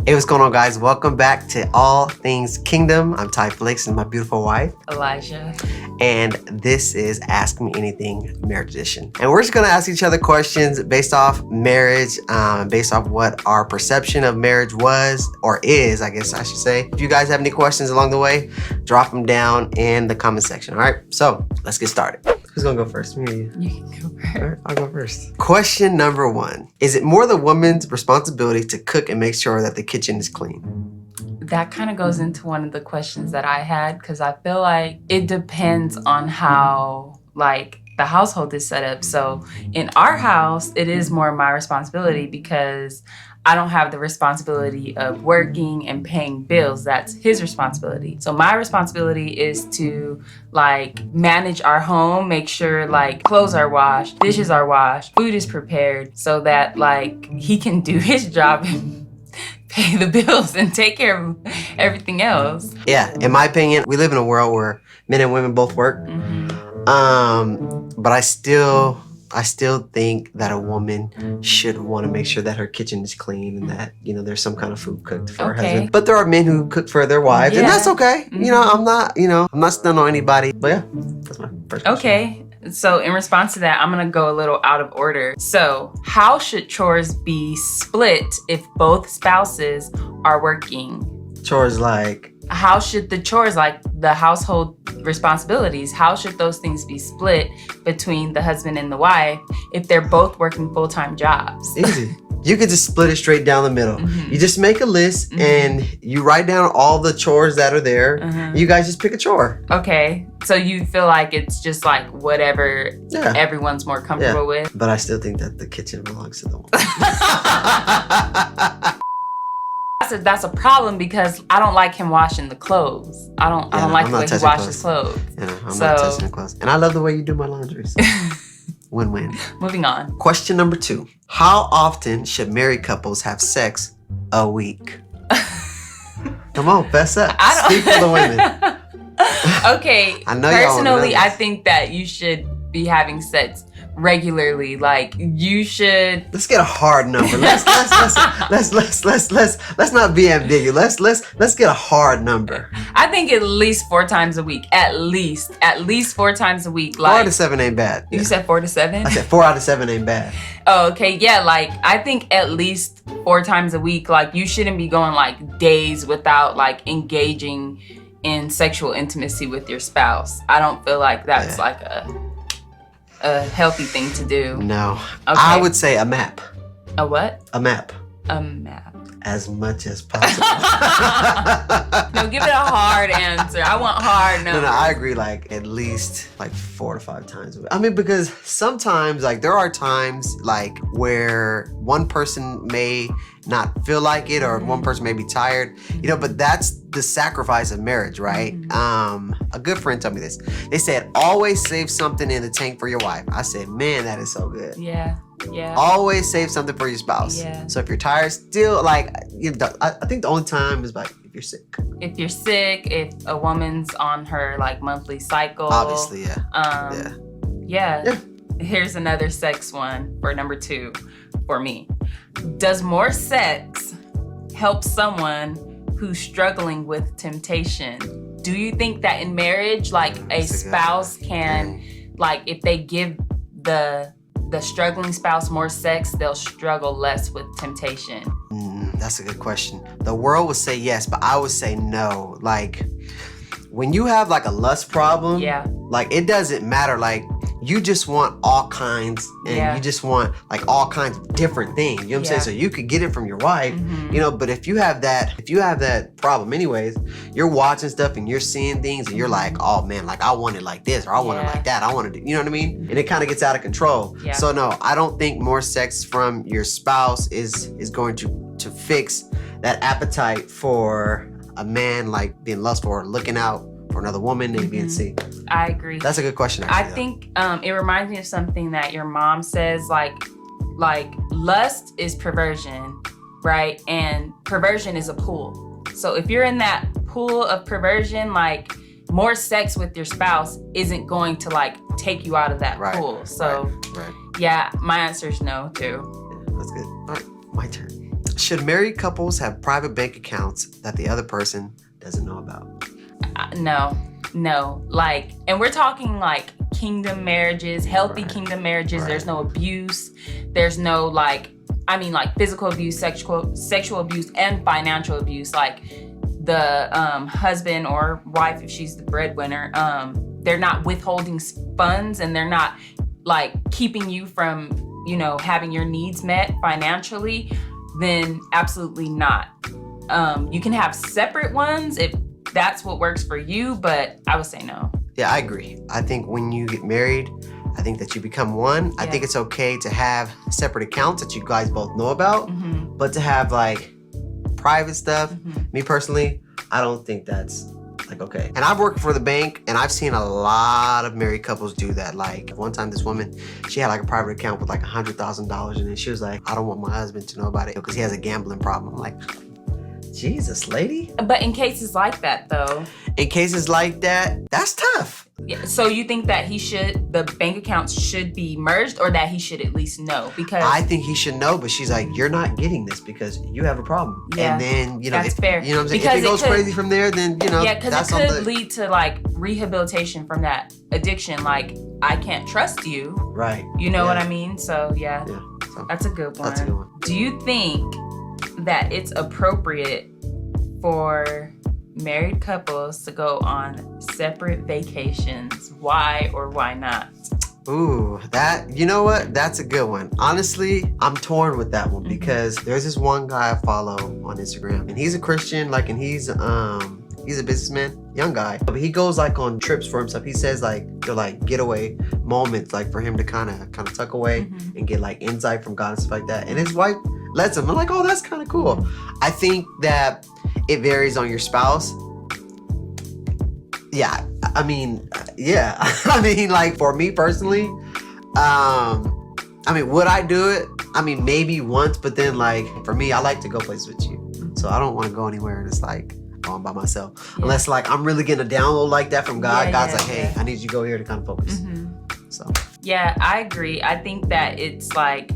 Hey, what's going on, guys? Welcome back to All Things Kingdom. I'm Ty Flakes and my beautiful wife, Elijah. And this is Ask Me Anything Marriage Edition. And we're just going to ask each other questions based off marriage, based off what our perception of marriage was or is, I guess I should say. If you guys have any questions along the way, drop them down in the comment section. All right, so let's get started. Who's gonna go first? Me or you? You can go first. All right, I'll go first. Question number 1. Is it more the woman's responsibility to cook and make sure that the kitchen is clean? That kind of goes into one of the questions that I had, because I feel like it depends on how, the household is set up. So in our house, it is more my responsibility because I don't have the responsibility of working and paying bills. That's his responsibility. So my responsibility is to manage our home, make sure clothes are washed, dishes are washed, food is prepared so that he can do his job and pay the bills and take care of everything else. Yeah, in my opinion, we live in a world where men and women both work. But I still think that a woman should want to make sure that her kitchen is clean and that, there's some kind of food cooked for her husband. But there are men who cook for their wives, and that's okay. I'm not stunning on anybody. But yeah, that's my first question. Okay. So in response to that, I'm going to go a little out of order. So how should chores be split if both spouses are working? Chores how should the chores, the household responsibilities, how should those things be split between the husband and the wife if they're both working full-time jobs? Easy. You could just split it straight down the middle. You just make a list and you write down all the chores that are there. You guys just pick a chore. Okay. So you feel like it's just whatever everyone's more comfortable with? But I still think that the kitchen belongs to the woman. That's a problem because I don't like him washing the clothes. I don't like the way he washes clothes. I'm not touching the clothes. And I love the way you do my laundry. So. Win-win. Moving on. Question number 2. How often should married couples have sex a week? Come on, fess up. Speak for the women. Okay. I know personally, I think that you should be having sex regularly. You should. Let's get a hard number. Let's not be ambiguous. Let's get a hard number. I think at least 4 times a week. At least 4 times a week. 4 to 7 ain't bad. You said 4 to 7? I said 4 out of 7 ain't bad. Oh, okay. Yeah, I think at least 4 times a week. You shouldn't be going days without engaging in sexual intimacy with your spouse. I don't feel like that's a healthy thing to do. No. Okay. I would say a map. A what? A map. A map. As much as possible. No, give it a hard answer. I want hard numbers. No, I agree. At least 4 to 5 times. I mean, because sometimes there are times where one person may not feel like it or one person may be tired, but that's the sacrifice of marriage, right? A good friend told me this. They said, always save something in the tank for your wife. I said, man, that is so good. Yeah. Always save something for your spouse. Yeah. So if you're tired, still I think the only time is if you're sick. If you're sick, if a woman's on her monthly cycle. Obviously, yeah. Yeah. Here's another sex one for number 2 for me. Does more sex help someone who's struggling with temptation? Do you think that in marriage, a spouse can, if they give the struggling spouse more sex, they'll struggle less with temptation? That's a good question. The world would say yes, but I would say no. When you have a lust problem, it doesn't matter. You just want all kinds, and you just want all kinds of different things. You know what I'm saying? So you could get it from your wife, but if you have that problem anyways, you're watching stuff and you're seeing things and you're oh man, I want it like this, or I want it like that. I want to do, you know what I mean? And it kind of gets out of control. Yeah. So no, I don't think more sex from your spouse is going to fix that appetite for a man being lustful or looking out for another woman and being sick. I agree. That's a good question, actually. I think it reminds me of something that your mom says, lust is perversion, right? And perversion is a pool. So if you're in that pool of perversion, more sex with your spouse isn't going to take you out of that pool. So right. Yeah, my answer is no too. Yeah, that's good. All right, my turn. Should married couples have private bank accounts that the other person doesn't know about? No. Like, and we're talking like kingdom marriages, healthy Right. kingdom marriages. Right. There's no abuse. There's no like physical abuse, sexual abuse, and financial abuse. Like the husband or wife, if she's the breadwinner, they're not withholding funds, and they're not like keeping you from, having your needs met financially. Then absolutely not. You can have separate ones if that's what works for you, but I would say no. Yeah, I agree. I think when you get married, I think that you become one. I think it's okay to have separate accounts that you guys both know about, but to have like private stuff, me personally, I don't think that's like okay. And I've worked for the bank, and I've seen a lot of married couples do that. Like one time, this woman, she had like a private account with like $100,000 in it. She was like, I don't want my husband to know about it because he has a gambling problem. I'm like, Jesus, lady. But in cases like that, though. In cases like that, that's tough. Yeah, so you think that the bank accounts should be merged, or that he should at least know? Because I think he should know, but she's like, you're not getting this because you have a problem. Yeah, and then, that's fair. You know what I'm saying? Because if it goes crazy from there, then, Yeah, because it could lead to like rehabilitation from that addiction. Like, I can't trust you. Right. You know what I mean? So, yeah. So, that's a good one. That's a good one. Do you think that it's appropriate for married couples to go on separate vacations? Why or why not? Ooh, you know what? That's a good one. Honestly, I'm torn with that one because there's this one guy I follow on Instagram, and he's a Christian, like, and he's a businessman, young guy, but he goes like on trips for himself. He says like they're like getaway moments, like for him to kind of tuck away and get like insight from God and stuff like that. And his wife lets him. I'm like, oh, that's kind of cool. I think that it varies on your spouse. Yeah, I mean, like for me personally, would I do it? I mean, maybe once, but then like for me, I like to go places with you. So I don't want to go anywhere and it's like going by myself. Yeah. Unless like I'm really getting a download like that from God. God's like, hey, I need you to go here to kind of focus. So. Yeah, I agree. I think that it's like,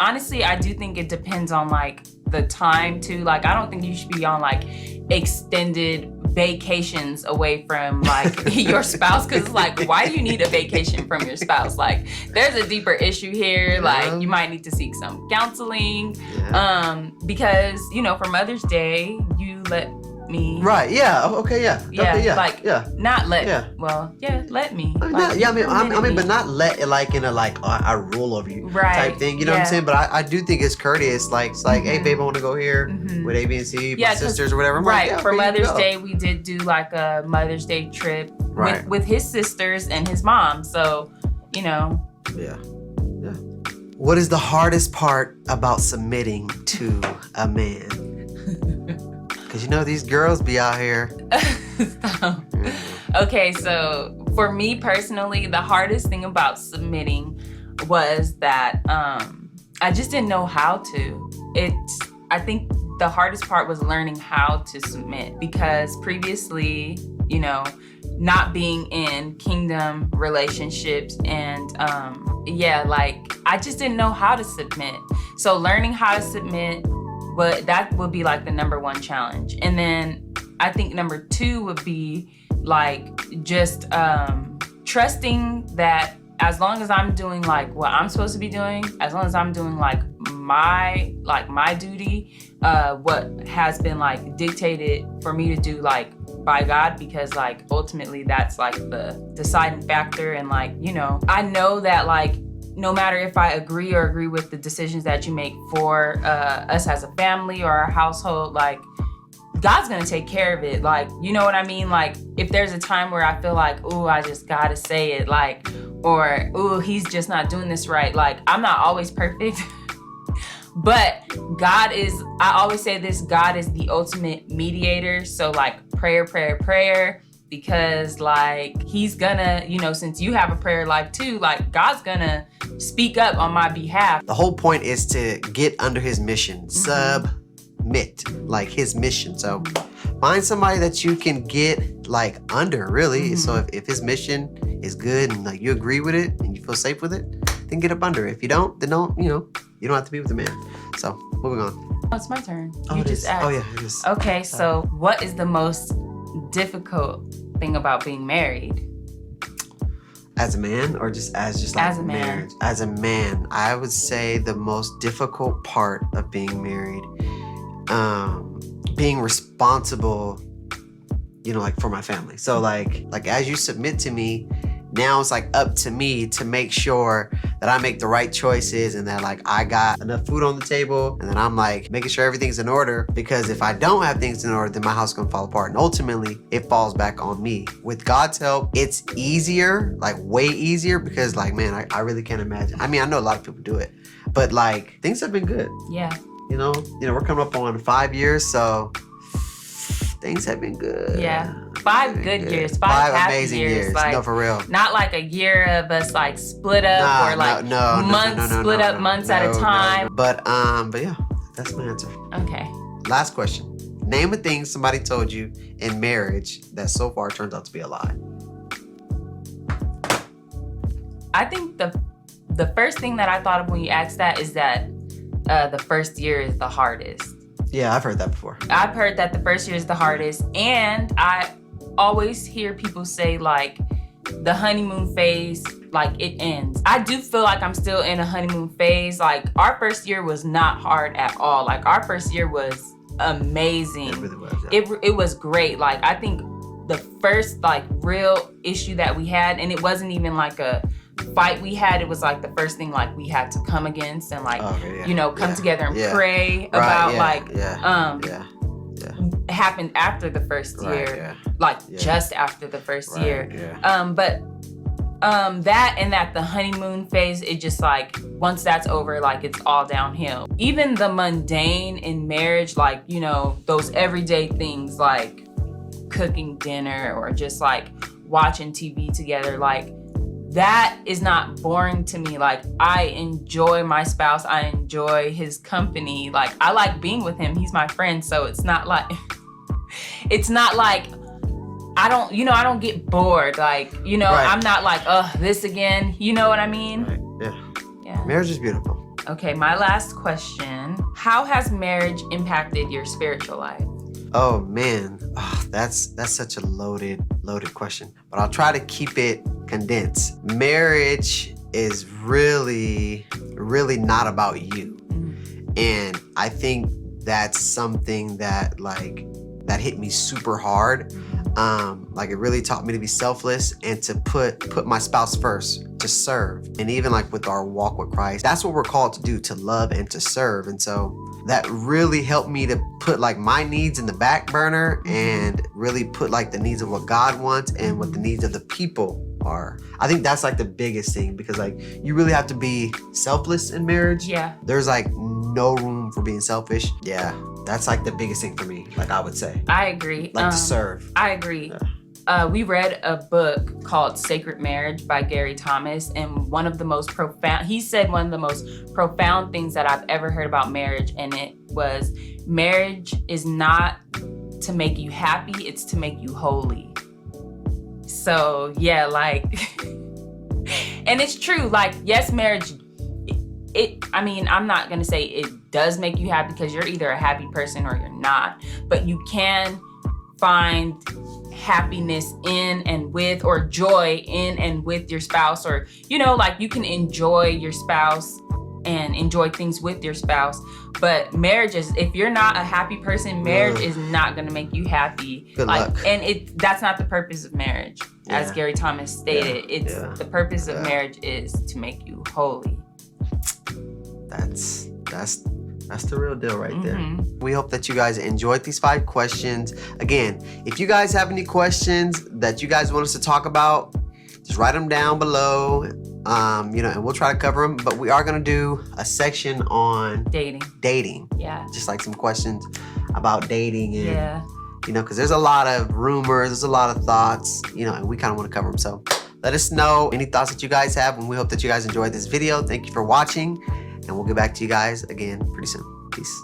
honestly, I do think it depends on like the time too. Like, I don't think you should be on like extended vacations away from like your spouse, because it's like, why do you need a vacation from your spouse? Like, there's a deeper issue here. Like, you might need to seek some counseling. Because for Mother's Day, you let me. Right. Yeah. Okay. Yeah. Not let. Well, let me. But not let it like in a like I rule over you type thing. You know what I'm saying? But I do think it's courteous. Like it's like, hey, babe, I want to go here with A, B, and C, my sisters or whatever. Right. For Mother's Day, we did do like a Mother's Day trip with his sisters and his mom. So, Yeah. What is the hardest part about submitting to a man? Because these girls be out here. Okay, so for me personally, the hardest thing about submitting was that I just didn't know how to. I think the hardest part was learning how to submit, because previously, not being in kingdom relationships and I just didn't know how to submit. So learning how to submit, but that would be like the number one challenge. And then I think number two would be like just trusting that as long as I'm doing like what I'm supposed to be doing, as long as I'm doing like my duty, what has been like dictated for me to do like by God, because like ultimately that's like the deciding factor. And like, I know that like no matter if I agree with the decisions that you make for us as a family or our household, like God's gonna take care of it. Like, you know what I mean? Like, if there's a time where I feel like, ooh, I just gotta say it, like, or ooh, he's just not doing this right. Like, I'm not always perfect, but God is, I always say this, God is the ultimate mediator. So like prayer, because like he's gonna, since you have a prayer life too, like God's gonna speak up on my behalf. The whole point is to get under his mission, submit, like his mission. So find somebody that you can get like under, really. So if his mission is good and like you agree with it and you feel safe with it, then get up under it. If you don't, then don't, you don't have to be with the man. So moving on. Oh, it's my turn. Oh, You it just is. asked. Oh, yeah, it is. Okay, so what is the most difficult thing about being married? As a man, or just like as a marriage? man. As a man, I would say the most difficult part of being married, being responsible, like for my family. So like as you submit to me, now it's like up to me to make sure that I make the right choices and that like I got enough food on the table, and then I'm like making sure everything's in order, because if I don't have things in order, then my house is gonna fall apart, and ultimately it falls back on me. With God's help, it's easier, like way easier, because like, man, I really can't imagine. I mean, I know a lot of people do it, but like things have been good. Yeah. We're coming up on 5 years, so things have been good. Yeah. 5 good years. 5 happy amazing years. Like, no, for real. Not like a year of us like split up or like months split up months at a time. But yeah, that's my answer. Okay. Last question. Name a thing somebody told you in marriage that so far turns out to be a lie. I think the first thing that I thought of when you asked that is that the first year is the hardest. Yeah, I've heard that before. I've heard that the first year is the hardest, and I always hear people say like the honeymoon phase, like it ends. I do feel like I'm still in a honeymoon phase. Like our first year was not hard at all. Like our first year was amazing. It really was. Yeah. It was great. Like I think the first like real issue that we had, and it wasn't even like a fight we had, it was like the first thing like we had to come against and like come together and pray about happened after the first year, just after the first year. But that the honeymoon phase, it just like once that's over, like it's all downhill. Even the mundane in marriage, like those everyday things like cooking dinner or just like watching TV together, like that is not boring to me. Like I enjoy my spouse, I enjoy his company, like I like being with him, he's my friend. So it's not like I don't get bored, like I'm not like this again, you know what I mean? Right. Yeah. Marriage is beautiful. Okay, my last question. How has marriage impacted your spiritual life? Oh man, that's such a loaded question, but I'll try to keep it condensed. Marriage is really not about you. And I think that's something that hit me super hard. Like it really taught me to be selfless and to put my spouse first, to serve. And even like with our walk with Christ, that's what we're called to do, to love and to serve. And so that really helped me to put like my needs in the back burner and really put like the needs of what God wants and what the needs of the people are. I think that's like the biggest thing, because like you really have to be selfless in marriage. Yeah. There's like no room for being selfish. Yeah. That's like the biggest thing for me, like I would say. I agree. Like to serve. I agree. Yeah. We read a book called Sacred Marriage by Gary Thomas, and he said one of the most profound things that I've ever heard about marriage, and it was, marriage is not to make you happy, it's to make you holy. So yeah, like, and it's true, like, yes, marriage, I'm not gonna say it does make you happy, because you're either a happy person or you're not, but you can find happiness in and with, or joy in and with your spouse, or like you can enjoy your spouse and enjoy things with your spouse. But marriage is, if you're not a happy person, marriage is not gonna make you happy. Good luck. And that's not the purpose of marriage, as Gary Thomas stated. The purpose of marriage is to make you holy. That's the real deal right there. We hope that you guys enjoyed these 5 questions. Again, if you guys have any questions that you guys want us to talk about, just write them down below, and we'll try to cover them. But we are gonna do a section on dating. Yeah. Just like some questions about dating and, because there's a lot of rumors, there's a lot of thoughts, and we kind of want to cover them. So let us know any thoughts that you guys have, and we hope that you guys enjoyed this video. Thank you for watching. And we'll get back to you guys again pretty soon. Peace.